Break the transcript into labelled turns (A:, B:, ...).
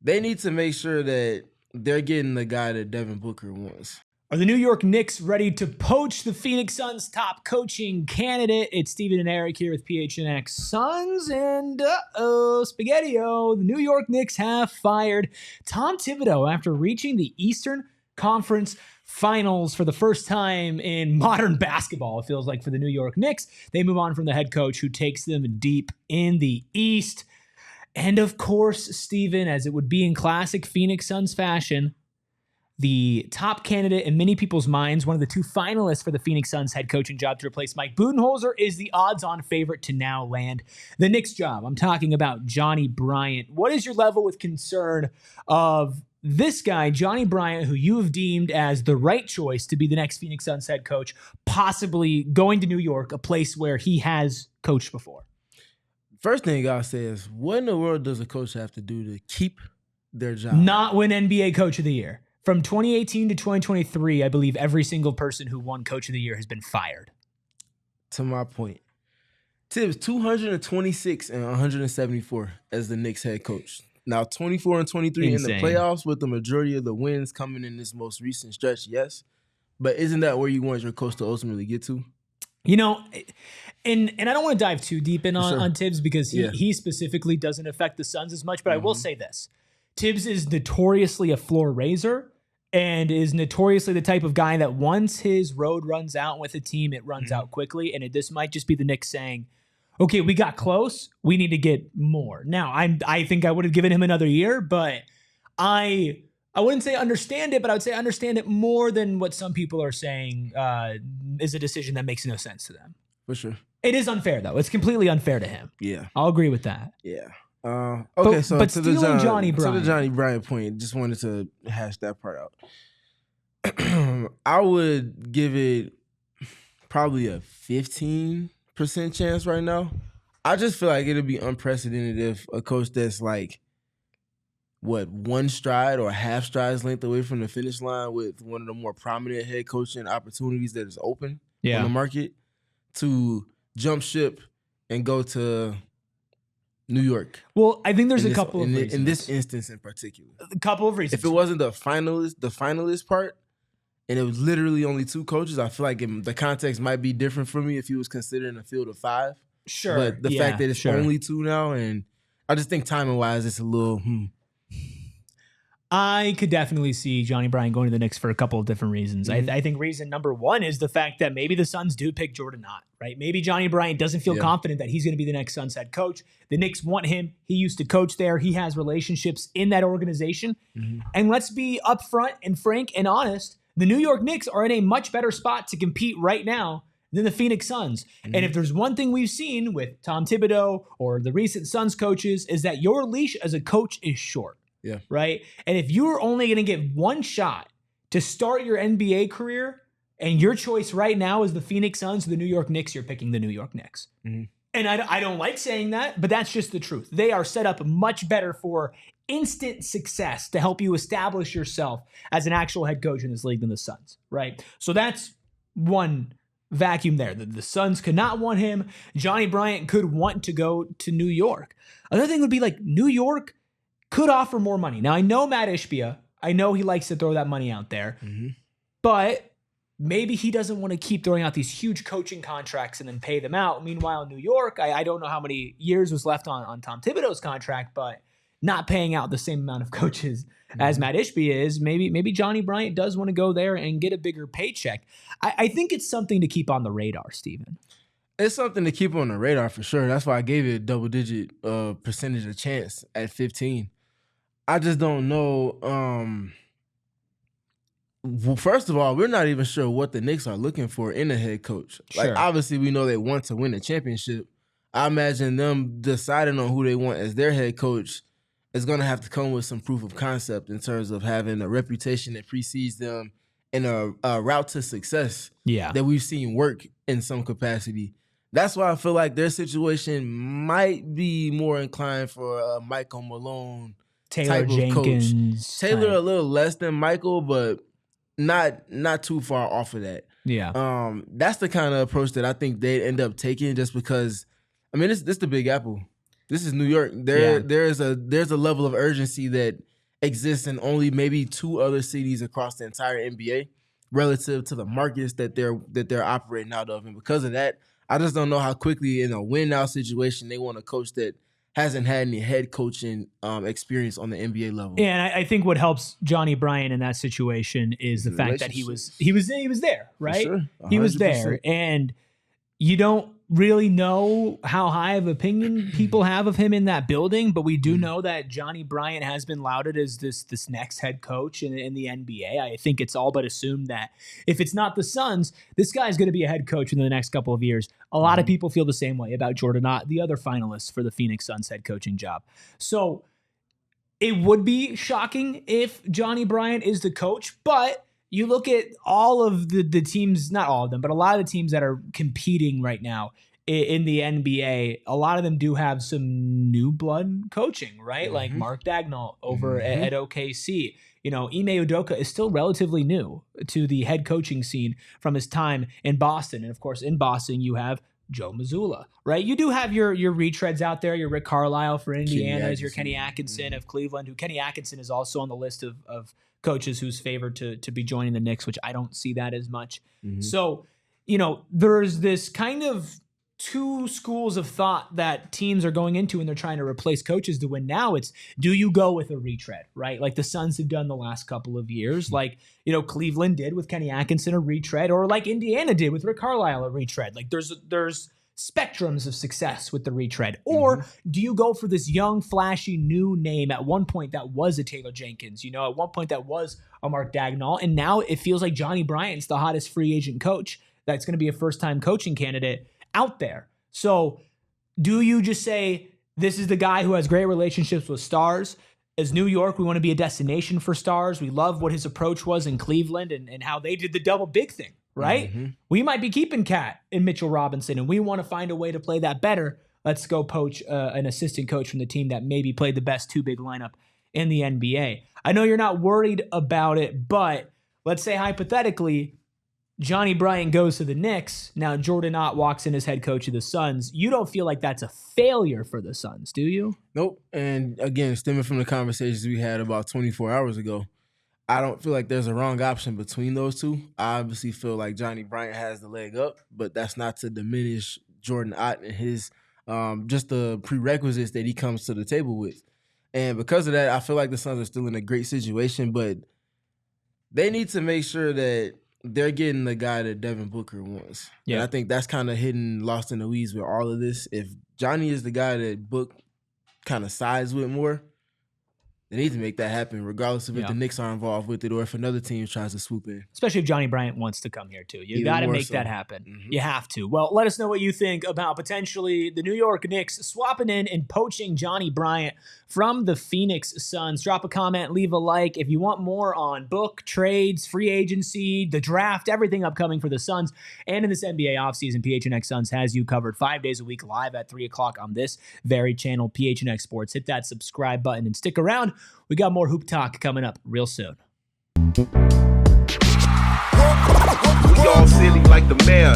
A: They need to make sure that they're getting the guy that Devin Booker wants.
B: Are the New York Knicks ready to poach the Phoenix Suns' top coaching candidate? It's Steven and Erik here with PHNX Suns. And Spaghetti-O, the New York Knicks have fired Tom Thibodeau after reaching the Eastern Conference Finals for the first time in modern basketball. It feels like for the New York Knicks. They move on from the head coach who takes them deep in the East. And of course, Steven, as it would be in classic Phoenix Suns fashion, the top candidate in many people's minds, one of the two finalists for the Phoenix Suns head coaching job to replace Mike Budenholzer, is the odds-on favorite to now land the Knicks job. I'm talking about Johnnie Bryant. What is your level of concern of this guy, Johnnie Bryant, who you have deemed as the right choice to be the next Phoenix Suns head coach, possibly going to New York, a place where he has coached before?
A: First thing I'll say is, what in the world does a coach have to do to keep their job?
B: Not win NBA Coach of the Year. From 2018 to 2023, I believe every single person who won Coach of the Year has been fired.
A: To my point, Tibbs 226 and 174 as the Knicks head coach. Now 24 and 23 in the playoffs with the majority of the wins coming in this most recent stretch, yes. But isn't that where you want your coach to ultimately get to?
B: You know, and I don't want to dive too deep in on Tibbs because he specifically doesn't affect the Suns as much, but I will say this. Tibbs is notoriously a floor raiser and is notoriously the type of guy that once his road runs out with a team, it runs out quickly. And this might just be the Knicks saying, okay, we got close. We need to get more. Now, I think I would have given him another year, but I wouldn't say understand it, but I would say understand it more than what some people are saying is a decision that makes no sense to them.
A: For sure.
B: It is unfair, though. It's completely unfair to him.
A: Yeah.
B: I'll agree with that.
A: Yeah. Okay, so
B: but
A: to the
B: Johnnie Bryant.
A: To the Johnnie Bryant point, just wanted to hash that part out. I would give it probably a 15% chance right now. I just feel like it'll be unprecedented if a coach that's like, one stride or half stride's length away from the finish line with one of the more prominent head coaching opportunities that is open on the market to jump ship and go to New York.
B: Well, I think there's a couple of reasons.
A: In this instance in particular.
B: A couple of reasons.
A: If it wasn't the finalist part, and it was literally only two coaches, I feel like the context might be different for me if he was considering a field of five.
B: Sure.
A: But the fact that it's only two now, and I just think timing-wise, it's a little,
B: I could definitely see Johnnie Bryant going to the Knicks for a couple of different reasons. I think reason number one is the fact that maybe the Suns do pick Jordan Knott, right? Maybe Johnnie Bryant doesn't feel confident that he's going to be the next Suns head coach. The Knicks want him. He used to coach there. He has relationships in that organization. And let's be upfront and frank and honest. The New York Knicks are in a much better spot to compete right now than the Phoenix Suns. And if there's one thing we've seen with Tom Thibodeau or the recent Suns coaches is that your leash as a coach is short.
A: Yeah.
B: Right? And if you're only going to get one shot to start your NBA career and your choice right now is the Phoenix Suns or the New York Knicks, you're picking the New York Knicks. And I don't like saying that, but that's just the truth. They are set up much better for instant success to help you establish yourself as an actual head coach in this league than the Suns, right? So that's one vacuum there. The Suns could not want him. Johnnie Bryant could want to go to New York. Another thing would be like New York could offer more money. Now, I know Matt Ishbia. I know he likes to throw that money out there. But maybe he doesn't want to keep throwing out these huge coaching contracts and then pay them out. Meanwhile, New York, I don't know how many years was left on Tom Thibodeau's contract, but not paying out the same amount of coaches as Matt Ishbia is. Maybe Johnnie Bryant does want to go there and get a bigger paycheck. I think it's something to keep on the radar, Steven.
A: It's something to keep on the radar for sure. That's why I gave it a double-digit percentage of chance at 15. I just don't know. Well, first of all, we're not even sure what the Knicks are looking for in a head coach. Like, obviously, we know they want to win a championship. I imagine them deciding on who they want as their head coach is going to have to come with some proof of concept in terms of having a reputation that precedes them and a route to success that we've seen work in some capacity. That's why I feel like their situation might be more inclined for a Michael Malone
B: Taylor Jenkins
A: coach. Taylor a little less than Michael, but not too far off of that.
B: Yeah.
A: That's the kind of approach that I think they'd end up taking just because, I mean, this the Big Apple. This is New York. There's a level of urgency that exists in only maybe 2 other cities across the entire NBA relative to the markets that they're operating out of. And because of that, I just don't know how quickly in a win-now situation they want a coach that hasn't had any head coaching experience on the NBA level.
B: And I think what helps Johnnie Bryant in that situation is the fact that he was there, right?
A: Sure,
B: he was there, and you don't really know how high of opinion people have of him in that building, but we do know that Johnnie Bryant has been lauded as this next head coach in the NBA. I think it's all but assumed that if it's not the Suns, this guy's going to be a head coach in the next couple of years. A lot of people feel the same way about Jordan Ott, the other finalists for the Phoenix Suns head coaching job. So it would be shocking if Johnnie Bryant is the coach, but you look at all of the teams, not all of them, but a lot of the teams that are competing right now in the NBA, a lot of them do have some new blood coaching, right? Like Mark Dagnall over at OKC. You know, Ime Udoka is still relatively new to the head coaching scene from his time in Boston. And of course, in Boston, you have Joe Mazzulla, right? You do have your retreads out there, your Rick Carlisle for Indiana, your Kenny Atkinson of Cleveland, who Kenny Atkinson is also on the list of coaches who's favored to be joining the Knicks, which I don't see that as much. So, you know, there's this kind of 2 schools of thought that teams are going into when they're trying to replace coaches to win. Now it's, do you go with a retread, right? Like the Suns have done the last couple of years, like, you know, Cleveland did with Kenny Atkinson, a retread, or like Indiana did with Rick Carlisle, a retread. Like there's spectrums of success with the retread. Or do you go for this young, flashy, new name? At one point that was a Taylor Jenkins, you know, at one point that was a Mark Dagnall, and now it feels like Johnnie Bryant's the hottest free agent coach that's going to be a first-time coaching candidate out there. So do you just say, this is the guy who has great relationships with stars? As New York, we want to be a destination for stars. We love what his approach was in Cleveland and how they did the double big thing, right? We might be keeping Cat and Mitchell Robinson, and we want to find a way to play that better. Let's go poach an assistant coach from the team that maybe played the best 2 big lineup in the NBA. I know you're not worried about it, but let's say hypothetically, Johnnie Bryant goes to the Knicks. Now Jordan Ott walks in as head coach of the Suns. You don't feel like that's a failure for the Suns, do you?
A: Nope. And again, stemming from the conversations we had about 24 hours ago, I don't feel like there's a wrong option between those two. I obviously feel like Johnnie Bryant has the leg up, but that's not to diminish Jordan Ott and his just the prerequisites that he comes to the table with. And because of that, I feel like the Suns are still in a great situation, but they need to make sure that they're getting the guy that Devin Booker wants. Yeah, and I think that's kind of lost in the weeds with all of this. If Johnny is the guy that Book kind of sides with more, they need to make that happen, regardless of if the Knicks are involved with it or if another team tries to swoop in.
B: Especially if Johnnie Bryant wants to come here, too. You got to make that happen. You have to. Well, let us know what you think about potentially the New York Knicks swapping in and poaching Johnnie Bryant from the Phoenix Suns. Drop a comment, leave a like. If you want more on Book, trades, free agency, the draft, everything upcoming for the Suns and in this NBA offseason, PHNX Suns has you covered 5 days a week live at 3 o'clock on this very channel, PHNX Sports. Hit that subscribe button and stick around. We got more hoop talk coming up real soon.
C: We all silly like the mayor.